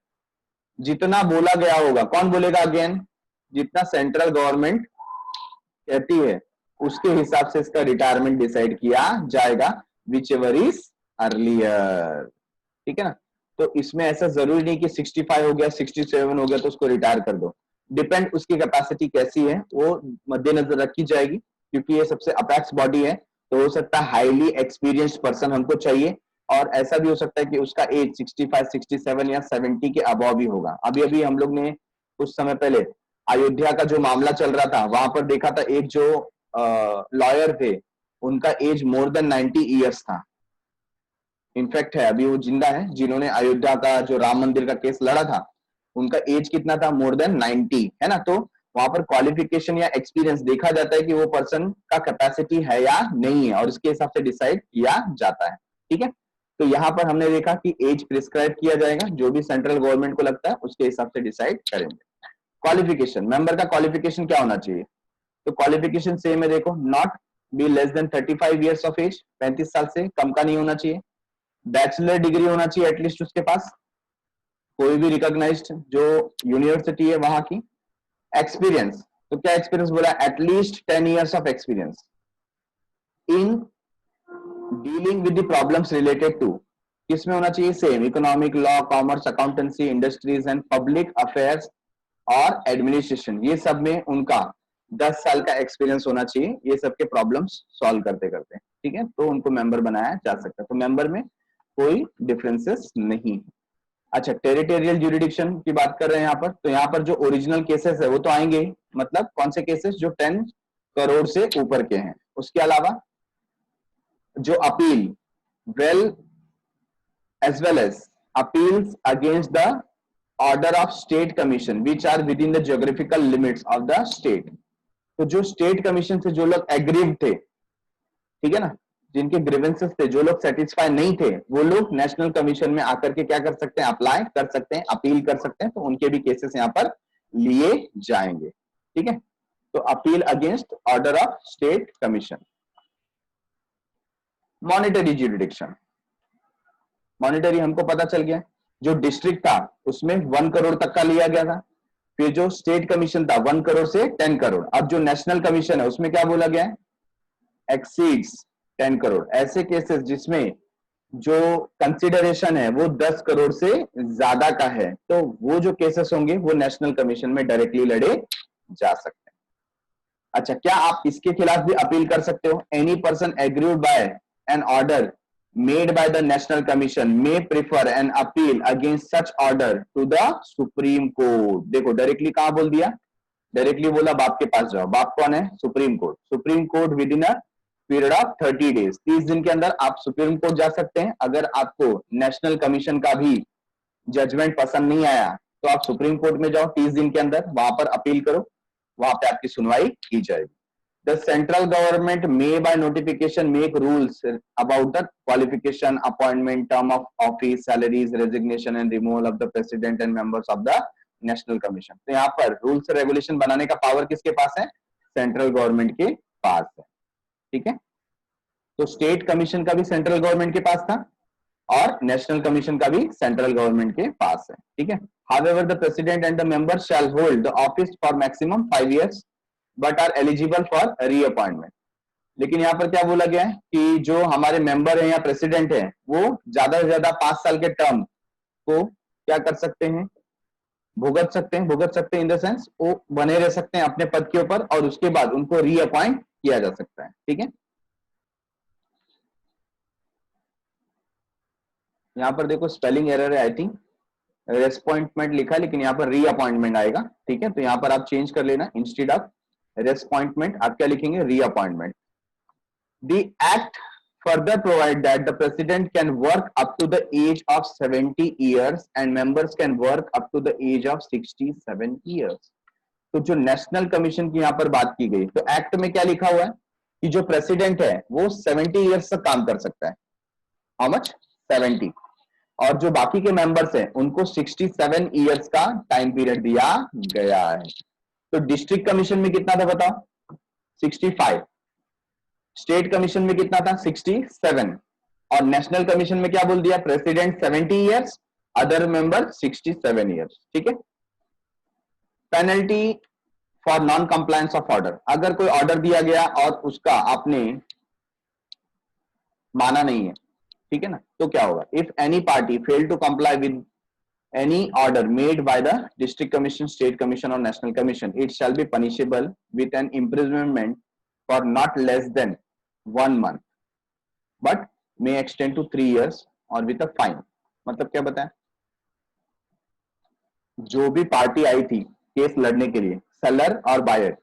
जितना बोला गया होगा. कौन बोलेगा? अगेन, जितना सेंट्रल गवर्नमेंट कहती है उसके हिसाब से इसका रिटायरमेंट डिसाइड किया जाएगा, विच एवर इज अर्लियर. ठीक है ना, तो इसमें ऐसा जरूरी नहीं कि 65 हो गया, 67 हो गया तो उसको रिटायर कर दो. डिपेंड उसकी कैपेसिटी कैसी है वो मद्देनजर रखी जाएगी, क्योंकि ये सबसे अपेक्स बॉडी है. तो हो सकता है हाईली एक्सपीरियंस्ड पर्सन हमको चाहिए, और ऐसा भी हो सकता है कि उसका एज 65 67 या 70 के अबव भी होगा. अभी अभी हम लोग ने कुछ समय पहले अयोध्या का जो मामला चल रहा था वहां पर देखा था, एक जो लॉयर थे उनका एज मोर देन 90 years था. इनफैक्ट है, अभी वो जिंदा है, जिन्होंने अयोध्या का जो राम मंदिर का केस लड़ा था, उनका एज कितना था? मोर देन 90 है ना. तो वहां पर क्वालिफिकेशन या एक्सपीरियंस देखा जाता है कि वो पर्सन का कैपेसिटी है या नहीं है, और इसके हिसाब से डिसाइड किया जाता है. ठीक है, तो यहाँ पर हमने देखा कि एज प्रिस्क्राइब किया जाएगा, जो भी सेंट्रल गवर्नमेंट को लगता है उसके हिसाब से डिसाइड करेंगे. क्वालिफिकेशन, मेंबर का क्वालिफिकेशन क्या होना चाहिए? तो क्वालिफिकेशन सेम है. देखो, not be less than 35 years of age, 35 साल से कम का नहीं होना चाहिए. बैचलर डिग्री होना चाहिए एटलीस्ट उसके पास, कोई भी रिकॉग्नाइज्ड जो यूनिवर्सिटी है वहां की. एक्सपीरियंस, तो क्या एक्सपीरियंस बोला? At least 10 years of experience in dealing with the problems related to, किसमें होना चाहिए? Same, economic law, commerce, accountancy, industries and public affairs और एडमिनिस्ट्रेशन. ये सब में उनका 10 साल का एक्सपीरियंस होना चाहिए, ये सबके प्रॉब्लम्स सॉल्व करते करते. ठीक है, तो उनको मेंबर बनाया जा सकता है. तो मेंबर में कोई डिफरेंसेस नहीं. अच्छा, टेरिटोरियल ज्यूरिडिक्शन की बात कर रहे हैं यहाँ पर. तो यहाँ पर जो ओरिजिनल केसेस है वो तो आएंगे, मतलब कौन से केसेस? जो 10 करोड़ से ऊपर के हैं. उसके अलावा जो appeal, well as well as appeals against the order of state commission which are with in the geographical limits of the state. तो जो स्टेट कमीशन से जो लोग एग्रीव थे, ठीक है ना, जिनके ग्रीवेंसेस थे, जो लोग सेटिस्फाई नहीं थे, वो लोग नेशनल कमीशन में आकर के क्या कर सकते हैं? अप्लाई कर सकते हैं, अपील कर सकते हैं. तो उनके भी केसेस यहाँ पर लिए जाएंगे. ठीक है, तो appeal against order of state commission. Monetary jurisdiction, monetary हमको पता चल गया, जो डिस्ट्रिक्ट था उसमें 1 करोड़ तक का लिया गया था. फिर जो स्टेट कमीशन था 1 करोड़ से 10 करोड़. अब जो नेशनल कमीशन है उसमें क्या बोला गया है? एक्सीड्स 10 करोड़. ऐसे केसेस जिसमें जो कंसिडरेशन है वो 10 करोड़ से ज्यादा का है, तो वो जो केसेस होंगे वो नेशनल कमीशन में डायरेक्टली लड़े जा सकते हैं. अच्छा, क्या आप इसके खिलाफ भी अपील कर सकते हो? Any person agreed by an order made by the national commission may prefer an appeal against such order to the supreme court. देखो, डायरेक्टली कहां बोल दिया? डायरेक्टली बोला बाप के पास जाओ. बाप कौन है? Supreme court. Supreme court with in a period of 30 days, 30 दिन के अंदर आप सुप्रीम कोर्ट जा सकते हैं. अगर आपको नेशनल कमीशन का भी जजमेंट पसंद नहीं आया तो आप सुप्रीम कोर्ट में जाओ 30 दिन के अंदर, वहां पर अपील करो, वहां पे आपकी सुनवाई की जाएगी. The central government may by notification make rules about the qualification, appointment, term of office, salaries, resignation and removal of the president and members of the national commission. तो यहाँ पर रूल्स रेगुलेशन बनाने का पावर किसके पास है? Central government के पास है। ठीक है, तो स्टेट कमीशन का भी सेंट्रल गवर्नमेंट के पास था और नेशनल कमीशन का भी सेंट्रल गवर्नमेंट के पास है। ठीक है, however the president and the members shall hold the office for maximum 5 years but are eligible for reappointment। लेकिन यहाँ पर क्या बोला गया है कि जो हमारे मेंबर है या प्रेसिडेंट है वो ज्यादा से ज्यादा 5 साल के टर्म को क्या कर सकते हैं? भुगत सकते हैं। भुगत सकते हैं इन द सेंस वो बने रह सकते हैं अपने पद के ऊपर और उसके बाद उनको रीअपॉइंट किया जा सकता है। ठीक है, यहाँ पर देखो स्पेलिंग एरर है, आई थिंक रेस्पॉइंटमेंट लिखा है लेकिन यहाँ पर रीअपॉइंटमेंट आएगा। ठीक है, तो यहाँ पर आप चेंज कर लेना, इंस्टेड ऑफ रेस्पॉइंटमेंट आप क्या लिखेंगे? Reappointment. The act further provide that the president can work up to the age of 70 years and members can work up to the age of 67 years। तो जो नेशनल कमीशन की यहाँ पर बात की गई, तो एक्ट में क्या लिखा हुआ है कि जो प्रेसिडेंट है वो 70 इयर्स तक काम कर सकता है। How much? 70। और जो बाकी के मेंबर्स हैं उनको 67 इयर्स का टाइम पीरियड दिया गया है। तो डिस्ट्रिक्ट कमीशन में कितना था बताओ? 65। स्टेट कमीशन में कितना था? 67। और नेशनल कमीशन में क्या बोल दिया? President 70 years, other member 67 years. ठीक है, penalty for non compliance of order. अगर कोई ऑर्डर दिया गया और उसका आपने माना नहीं है, ठीक है ना, तो क्या होगा? If any party fail to comply with any order made by the district commission, state commission or national commission, it shall be punishable with an imprisonment for not less than 1 month but may extend to 3 years or with a fine। मतलब क्या बताएं? जो भी party आई थी case लड़ने के लिए, seller और बायर,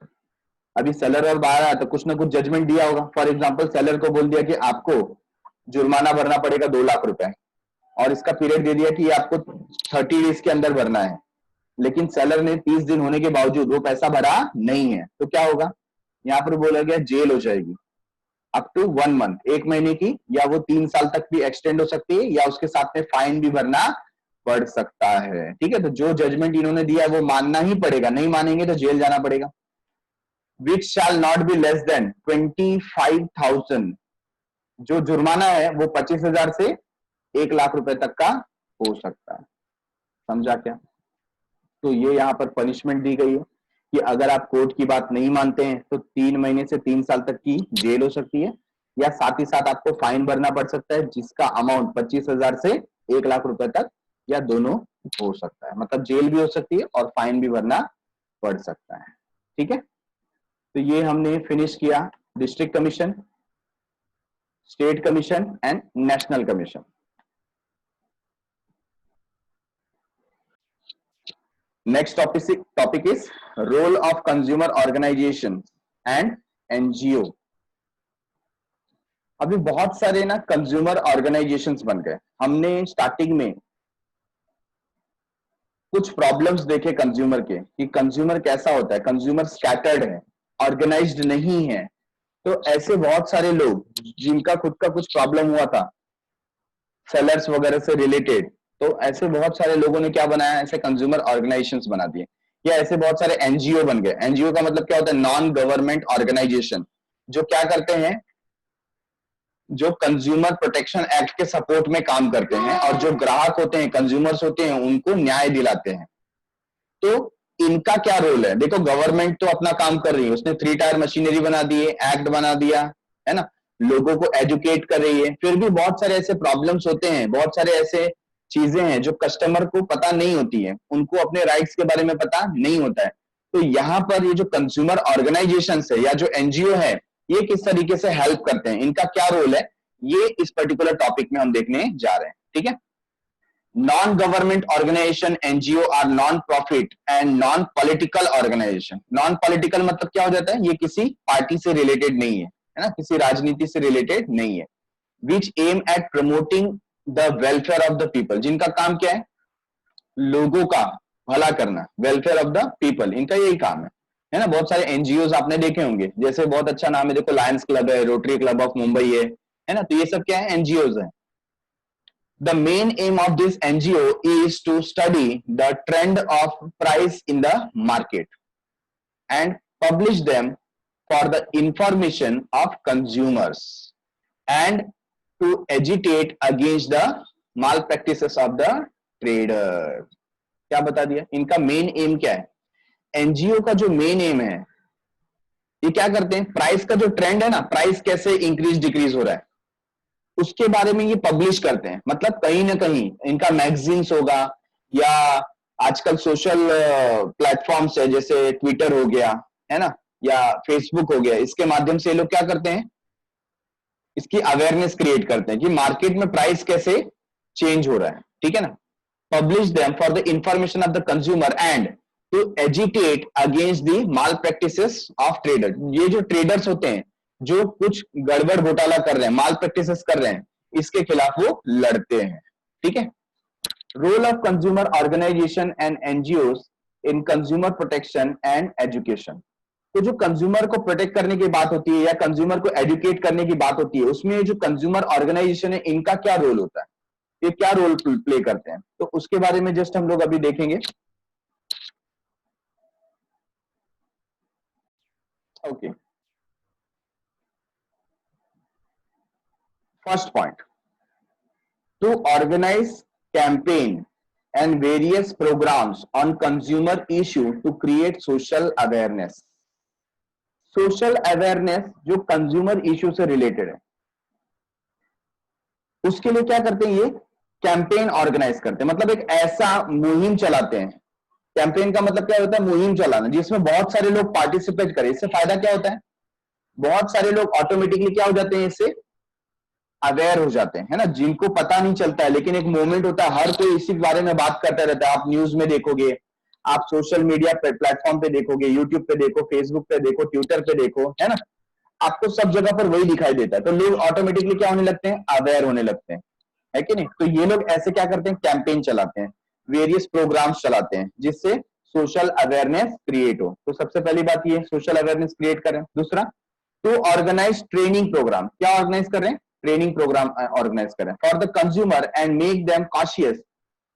अभी सेलर और बायर आया तो कुछ ना कुछ जजमेंट दिया होगा। फॉर एग्जांपल सेलर को बोल दिया कि आपको जुर्माना भरना पड़ेगा 2 लाख रुपए और इसका पीरियड दे दिया कि आपको 30 डेज के अंदर भरना है, लेकिन सेलर ने 30 दिन होने के बावजूद वो पैसा भरा नहीं है, तो क्या होगा? यहाँ पर बोला गया जेल हो जाएगी अप टू 1 मंथ, 1 महीने की, या वो 3 साल तक भी एक्सटेंड हो सकती है, या उसके साथ में फाइन भी भरना पड़ सकता है। ठीक है, तो जो जजमेंट इन्होंने दिया है वो मानना ही पड़ेगा, नहीं मानेंगे तो जेल जाना पड़ेगा। Which shall not be less than 25,000। जो जुर्माना है वो 25,000 से 1 लाख रुपए तक का हो सकता है। समझा क्या? तो ये यहाँ पर पनिशमेंट दी गई है कि अगर आप कोर्ट की बात नहीं मानते हैं तो 3 महीने से 3 साल तक की जेल हो सकती है, या साथ ही साथ आपको फाइन भरना पड़ सकता है जिसका अमाउंट 25,000 से 1 लाख रुपए तक, या दोनों हो सकता है। मतलब जेल भी हो सकती है और फाइन भी भरना पड़ सकता है। ठीक है, तो ये हमने फिनिश किया district commission, state commission and national commission. Next topic is role of consumer organisation and NGO. अभी बहुत सारे ना कंज्यूमर ऑर्गेनाइजेशंस बन गए। हमने स्टार्टिंग में कुछ प्रॉब्लम्स देखे कंज्यूमर के कि कंज्यूमर कैसा होता है, कंज्यूमर स्कैटर्ड है, ऑर्गेनाइज्ड नहीं है। तो ऐसे बहुत सारे लोग जिनका खुद का कुछ प्रॉब्लम हुआ था सेलर्स वगैरह से रिलेटेड, तो ऐसे बहुत सारे लोगों ने क्या बनाया? ऐसे कंज्यूमर ऑर्गेनाइजेशंस बना दिए, या ऐसे बहुत सारे एनजीओ बन गए। एनजीओ का मतलब क्या होता है? नॉन गवर्नमेंट ऑर्गेनाइजेशन, जो क्या करते हैं? जो कंज्यूमर प्रोटेक्शन एक्ट के सपोर्ट में काम करते हैं और जो ग्राहक होते हैं, कंज्यूमर्स होते हैं, उनको न्याय दिलाते हैं। तो इनका क्या रोल है? देखो गवर्नमेंट तो अपना काम कर रही है, उसने 3 टायर मशीनरी बना दी है, एक्ट बना दिया है ना, लोगों को एजुकेट कर रही है। फिर भी बहुत सारे ऐसे प्रॉब्लम्स होते हैं, बहुत सारे ऐसे चीजें हैं जो कस्टमर को पता नहीं होती है, उनको अपने राइट्स के बारे में पता नहीं होता है। तो यहाँ पर ये जो कंज्यूमर ऑर्गेनाइजेशन है या जो एनजीओ है, ये किस तरीके से हेल्प करते हैं, इनका क्या रोल है, ये इस पर्टिकुलर टॉपिक में हम देखने जा रहे हैं। ठीक है, non government organization NGO are non profit and non political organization. Non political मतलब क्या हो जाता है? ये किसी पार्टी से रिलेटेड नहीं है ना, किसी राजनीति से रिलेटेड नहीं है। Which aim at promoting the welfare of the people, जिनका काम क्या है? लोगों का भला करना, वेलफेयर ऑफ द पीपल, इनका यही काम है ना। बहुत सारे एनजीओ आपने देखे होंगे, जैसे बहुत अच्छा नाम है, देखो लायंस क्लब है, रोटरी क्लब ऑफ मुंबई है ना, तो ये सब क्या है? एनजीओ है। The main aim of this NGO is to study the trend of price in the market and publish them for the information of consumers and to agitate against the malpractices of the trader. क्या बता दिया? इनका main M क्या है? NGO का जो main M है, ये क्या करते हैं? प्राइस का जो ट्रेंड है ना, प्राइस कैसे इंक्रीज डिक्रीज हो रहा है, उसके बारे में ये पब्लिश करते हैं. मतलब कहीं ना कहीं इनका मैगजीन्स होगा या आजकल सोशल प्लेटफॉर्म्स है, जैसे ट्विटर हो गया है ना, या फेसबुक हो गया, इसके माध्यम से ये लोग क्या करते हैं? इसकी अवेयरनेस क्रिएट करते हैं कि मार्केट में प्राइस कैसे चेंज हो रहा है. ठीक है ना. Publish them for the information of the consumer and to agitate against the malpractices of trader. ये जो ट्रेडर्स होते हैं जो कुछ गड़बड़ घोटाला कर रहे हैं, माल प्रैक्टिसेस कर रहे हैं, इसके खिलाफ वो लड़ते हैं. ठीक है. Role of consumer organisation and NGO in consumer protection and education. तो जो कंज्यूमर को प्रोटेक्ट करने की बात होती है या कंज्यूमर को एजुकेट करने की बात होती है, उसमें जो कंज्यूमर ऑर्गेनाइजेशन है, इनका क्या रोल होता है, ये क्या रोल प्ले करते हैं, तो उसके बारे में जस्ट हम लोग अभी देखेंगे. Okay. First point, to organise campaign and various programs on consumer issue to create social awareness. Social awareness जो कंज्यूमर इश्यू से रिलेटेड है, उसके लिए क्या करते हैं? ये कैंपेन ऑर्गेनाइज करते हैं. मतलब एक ऐसा मुहिम चलाते हैं. कैंपेन का मतलब क्या होता है? मुहिम चलाना, जिसमें बहुत सारे लोग पार्टिसिपेट करें. इससे फायदा क्या होता है? बहुत सारे लोग ऑटोमेटिकली क्या हो जाते हैं? इससे अवेयर हो जाते हैं, है ना. जिनको पता नहीं चलता है, लेकिन एक मोमेंट होता है, हर कोई इसी बारे में बात करता रहता है. आप न्यूज में देखोगे, आप सोशल मीडिया प्लेटफॉर्म पे देखोगे, यूट्यूब पे देखो, फेसबुक पे देखो, ट्विटर पे देखो, है ना, आपको सब जगह पर वही दिखाई देता है. तो लोग ऑटोमेटिकली क्या होने लगते हैं? अवेयर होने लगते हैं, है कि नहीं. तो ये लोग ऐसे क्या करते हैं? कैंपेन चलाते हैं, वेरियस प्रोग्राम्स चलाते हैं, जिससे सोशल अवेयरनेस क्रिएट हो. तो सबसे पहली बात ये सोशल अवेयरनेस क्रिएट करें. दूसरा, टू ऑर्गेनाइज ट्रेनिंग प्रोग्राम. क्या ऑर्गेनाइज कर रहे हैं? ट्रेनिंग प्रोग्राम ऑर्गेनाइज करें for the consumer and make them cautious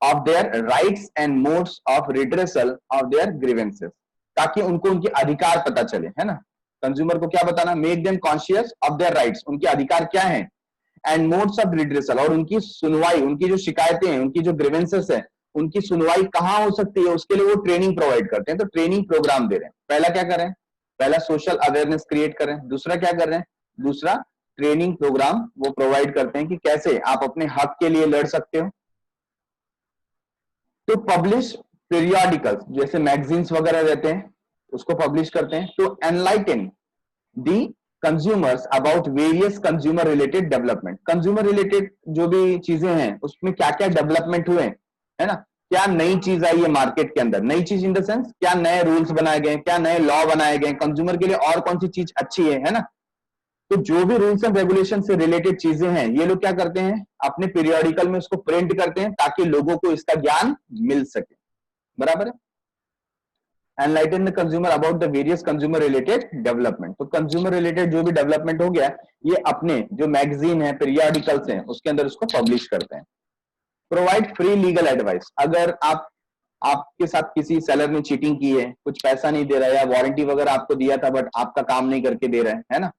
of their rights and modes of redressal of their grievances. ताकि उनको उनके अधिकार पता चले, है ना. कंज्यूमर को क्या बताना? Make them conscious of their rights, उनके अधिकार क्या हैं, एंड मोड्स ऑफ रिड्रेसल, और उनकी सुनवाई, उनकी जो शिकायतें हैं, उनकी जो ग्रीवेंसेस है, उनकी सुनवाई कहां हो सकती है, उसके लिए वो ट्रेनिंग प्रोवाइड करते हैं. तो ट्रेनिंग प्रोग्राम दे रहे हैं. पहला क्या कर रहे हैं? पहला सोशल अवेयरनेस क्रिएट कर रहे हैं. दूसरा क्या कर रहे हैं? दूसरा ट्रेनिंग प्रोग्राम वो प्रोवाइड करते हैं कि कैसे आप अपने हक के लिए लड़ सकते हो. तो पब्लिश पीरियोडिकल्स, जैसे मैगजीन्स वगैरह रहते हैं, उसको पब्लिश करते हैं. तो enlighten the consumers about various consumer related development. Consumer related जो भी चीजें हैं, उसमें क्या क्या डेवलपमेंट हुए, है ना. क्या नई चीज आई है मार्केट के अंदर, नई चीज इन द सेंस क्या नए रूल्स बनाए गए, क्या नए लॉ बनाए गए कंज्यूमर के लिए, और कौन सी चीज अच्छी है ना. तो जो भी रूल्स एंड रेगुलेशन से रिलेटेड चीजें हैं, ये लोग क्या करते हैं? अपने पीरियोडिकल में उसको प्रिंट करते हैं, ताकि लोगों को इसका ज्ञान मिल सके. बराबर है. Enlighten the consumer about the various consumer related development. तो कंज्यूमर रिलेटेड जो भी डेवलपमेंट हो गया, ये अपने जो मैगजीन है, पीरियोडिकल्स हैं, उसके अंदर उसको पब्लिश करते हैं. Provide free legal advice. अगर आपके साथ किसी सेलर ने चीटिंग की है, कुछ पैसा नहीं दे रहा है, या वारंटी वगैरह आपको दिया था बट आपका काम नहीं करके दे रहा है ना,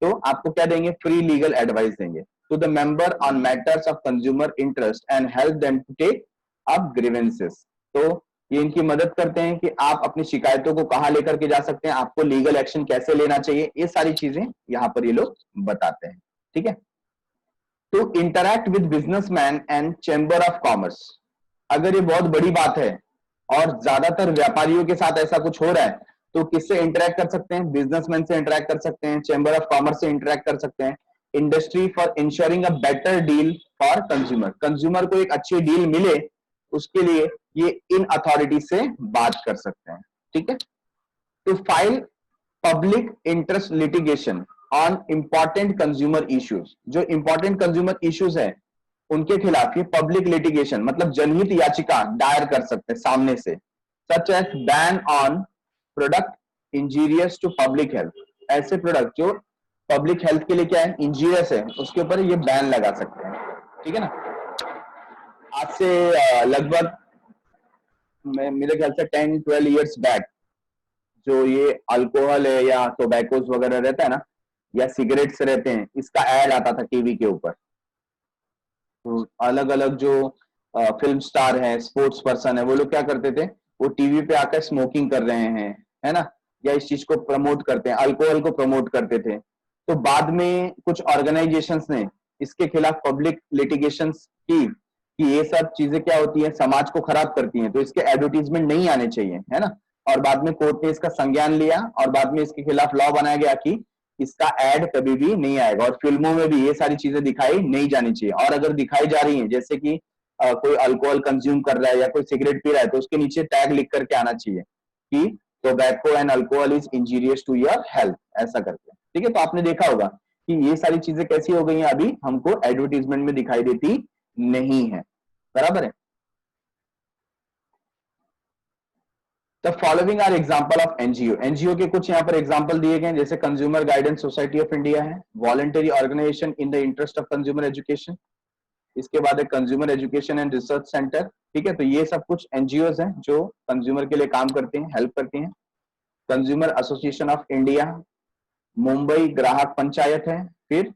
तो आपको क्या देंगे? फ्री लीगल एडवाइस देंगे to the member on matters of consumer interest and help them to take up grievances. तो ये इनकी मदद करते हैं कि आप अपनी शिकायतों को कहां लेकर के जा सकते हैं, आपको लीगल एक्शन कैसे लेना चाहिए, ये सारी चीजें यहां पर ये लोग बताते हैं. ठीक है. To interact with businessman and chamber of commerce. अगर ये बहुत बड़ी बात है और ज्यादातर व्यापारियों के साथ ऐसा कुछ हो रहा है, तो किससे इंटरेक्ट कर सकते हैं? बिजनेसमैन से इंटरेक्ट कर सकते हैं, चैम्बर ऑफ कॉमर्स से इंटरेक्ट कर सकते हैं. Industry for ensuring a better deal for consumer. Consumer को एक अच्छी डील मिले, उसके लिए ये इन अथॉरिटी से बात कर सकते हैं. ठीक है. To file public interest litigation on important consumer issues. जो इंपॉर्टेंट कंज्यूमर इश्यूज है, उनके खिलाफ ये पब्लिक लिटिगेशन मतलब जनहित याचिका दायर कर सकते हैं सामने से. Such as ban on product injurious to public health. ऐसे प्रोडक्ट जो पब्लिक हेल्थ के लिए क्या है? इंजीरियस है, उसके ऊपर ये बैन लगा सकते हैं. ठीक है ना. आज से लगभग मेरे ख्याल से 10-12 इयर्स बैक जो ये अल्कोहल है या टोबैकोस वगैरह रहता है ना, या सिगरेट्स रहते हैं, इसका एड आता था टीवी के ऊपर। तो अलग अलग जो फिल्म स्टार है, स्पोर्ट्स पर्सन है, वो लोग क्या करते थे, वो टीवी पे आकर स्मोकिंग कर रहे हैं, है ना, या इस चीज को प्रमोट करते हैं, अल्कोहल को प्रमोट करते थे। तो बाद में कुछ ऑर्गेनाइजेशंस ने इसके खिलाफ पब्लिक लिटिगेशंस की कि ये सब चीजें क्या होती है, समाज को खराब करती हैं, तो इसके एडवर्टीजमेंट नहीं आने चाहिए, है ना। और बाद में कोर्ट ने इसका संज्ञान लिया और बाद में इसके खिलाफ लॉ बनाया गया कि इसका एड कभी भी नहीं आएगा और फिल्मों में भी ये सारी चीजें दिखाई नहीं जानी चाहिए। और अगर दिखाई जा रही हैं, जैसे कि कोई अल्कोहल कंज्यूम कर रहा है या कोई सिगरेट पी रहा है, तो उसके नीचे टैग लिख करके आना चाहिए कि tobacco and alcohol is injurious to your health, ऐसा करके। ठीक है, तो आपने देखा होगा कि ये सारी चीजें कैसी हो गई हैं, अभी हमको एडवर्टीजमेंट में दिखाई देती नहीं है, बराबर है। The following are example of NGO. NGO के कुछ यहाँ पर एग्जांपल दिए गए, जैसे consumer guidance society of India है, voluntary organisation in the interest of consumer education. इसके बाद एक consumer education and research centre. ठीक है, तो ये सब कुछ एनजीओ हैं जो कंज्यूमर के लिए काम करते हैं, हेल्प करती हैं। Consumer association of India, Mumbai ग्राहक पंचायत है, फिर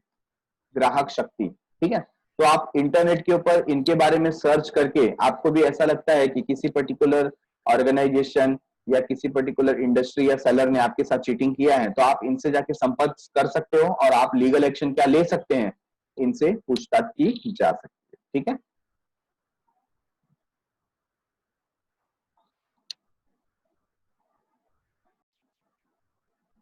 ग्राहक शक्ति। ठीक है, तो आप इंटरनेट के ऊपर इनके बारे में सर्च करके आपको भी ऐसा लगता है कि किसी पर्टिकुलर ऑर्गेनाइजेशन या किसी पर्टिकुलर इंडस्ट्री या सेलर ने आपके साथ चीटिंग किया है, तो आप इनसे जाके संपर्क कर सकते हो और आप लीगल एक्शन क्या ले सकते हैं, इनसे पूछताछ की जा सकती है। ठीक है,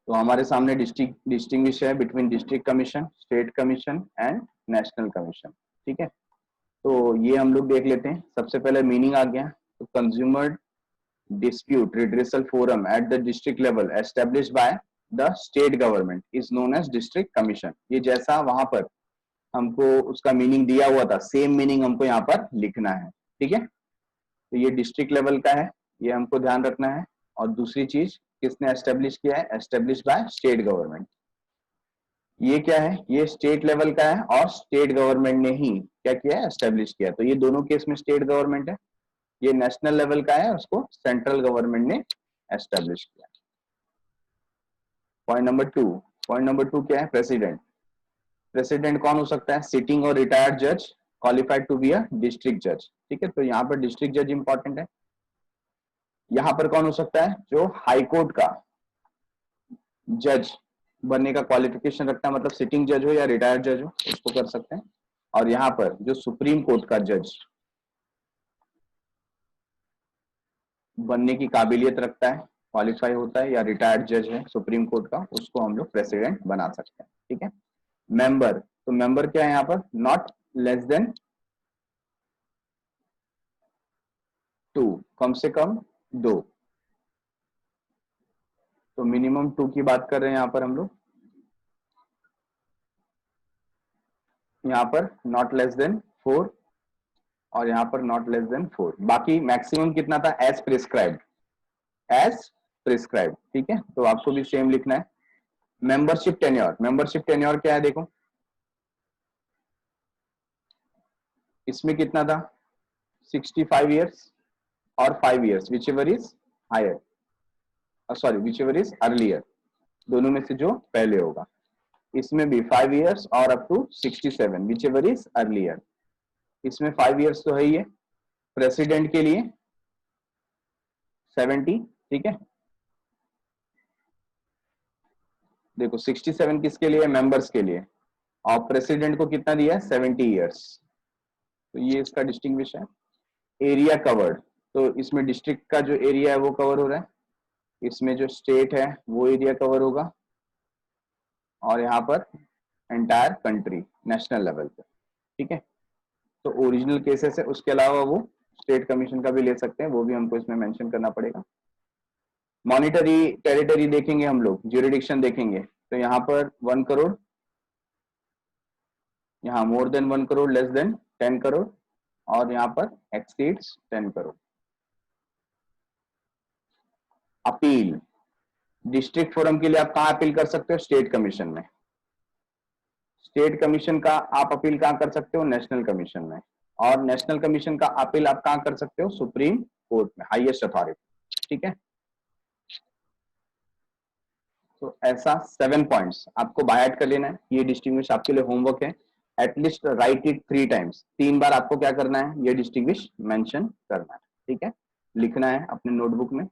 तो हमारे सामने डिस्टिंग्विश है between district commission, state commission and national commission. ठीक है, तो ये हम लोग देख लेते हैं। सबसे पहले मीनिंग आ गया, तो consumer dispute redressal forum at the district level established by the state government is known as district commission। ये जैसा वहां पर हमको उसका मीनिंग दिया हुआ था, सेम मीनिंग हमको यहाँ पर लिखना है। ठीक है, तो ये डिस्ट्रिक्ट लेवल का है, ये हमको ध्यान रखना है। और दूसरी चीज, किसने एस्टेब्लिश किया है, एस्टेब्लिश बाय स्टेट गवर्नमेंट। ये क्या है, ये स्टेट लेवल का है और स्टेट गवर्नमेंट ने ही क्या किया है, एस्टेब्लिश किया। तो ये दोनों केस में स्टेट गवर्नमेंट है। ये नेशनल लेवल का है, उसको सेंट्रल गवर्नमेंट ने एस्टेब्लिश किया। पॉइंट नंबर टू क्या है, प्रेसिडेंट। प्रेसिडेंट कौन हो सकता है, सिटिंग और रिटायर्ड जज qualified to be a district जज। ठीक है, तो यहाँ पर डिस्ट्रिक्ट जज इंपॉर्टेंट है। यहाँ पर कौन हो सकता है, जो हाई कोर्ट का जज बनने का क्वालिफिकेशन रखता है, मतलब सिटिंग जज हो या रिटायर्ड जज हो, उसको कर सकते हैं। और यहाँ पर जो सुप्रीम कोर्ट का जज बनने की काबिलियत रखता है, क्वालिफाई होता है, या रिटायर्ड जज है सुप्रीम कोर्ट का, उसको हम लोग प्रेसिडेंट बना सकते हैं। ठीक है, मेंबर, तो मेंबर क्या है यहाँ पर, नॉट लेस देन 2, कम से कम 2। तो मिनिमम 2 की बात कर रहे हैं यहाँ पर हम लोग, यहाँ पर नॉट लेस देन 4 और यहाँ पर नॉट लेस देन 4। बाकी मैक्सिमम कितना था, एज प्रिस्क्राइब्ड, एज प्रिस्क्राइब्ड। ठीक है, तो आपको भी सेम लिखना है। मेंबरशिप टेन्योर, मेंबरशिप टेन्योर क्या है, देखो इसमें कितना था, 65 ईयर्स और 5 years, whichever is higher, sorry whichever is earlier, दोनों में से जो पहले होगा। इसमें भी 5 ईयर्स और up to 67, whichever is earlier. इसमें 5 ईयर्स तो है ही है, प्रेसिडेंट के लिए 70। ठीक है, देखो 67 किसके लिए, मेंबर्स के लिए, और प्रेसिडेंट को कितना दिया है, 70 ईयर्स। तो ये इसका डिस्टिंग्विश है। एरिया कवर्ड, तो इसमें डिस्ट्रिक्ट का जो एरिया है वो कवर हो रहा है, इसमें जो स्टेट है वो एरिया कवर होगा, और यहाँ पर एंटायर कंट्री नेशनल लेवल पे। ठीक है, तो ओरिजिनल केसेस है, उसके अलावा वो स्टेट कमीशन का भी ले सकते हैं, वो भी हमको इसमें मेंशन करना पड़ेगा। मॉनिटरी टेरिटरी देखेंगे हम लोग, ज्यूरिडिक्शन देखेंगे, तो यहाँ पर 1 करोड़, यहाँ मोर than 1 crore, less than 10 crore, और यहाँ पर exceeds 10 crore. Appeal, district forum के लिए आप कहाँ अपील कर सकते हो, स्टेट कमीशन में। स्टेट कमीशन का आप अपील कहाँ कर सकते हो, नेशनल कमीशन में। और नेशनल कमीशन का अपील आप कहाँ कर सकते हो? सुप्रीम कोर्ट में, हाईएस्ट अथॉरिटी। ठीक है, तो ऐसा 7 पॉइंट्स आपको बाय हार्ट कर लेना है। ये डिस्टिंग्विश आपके लिए होमवर्क है। एटलीस्ट राइट इट 3 टाइम्स, 3 बार आपको क्या करना है? ये डिस्टिंग्विश मेंशन करना है। ठीक है, लिखना है अपने नोटबुक में।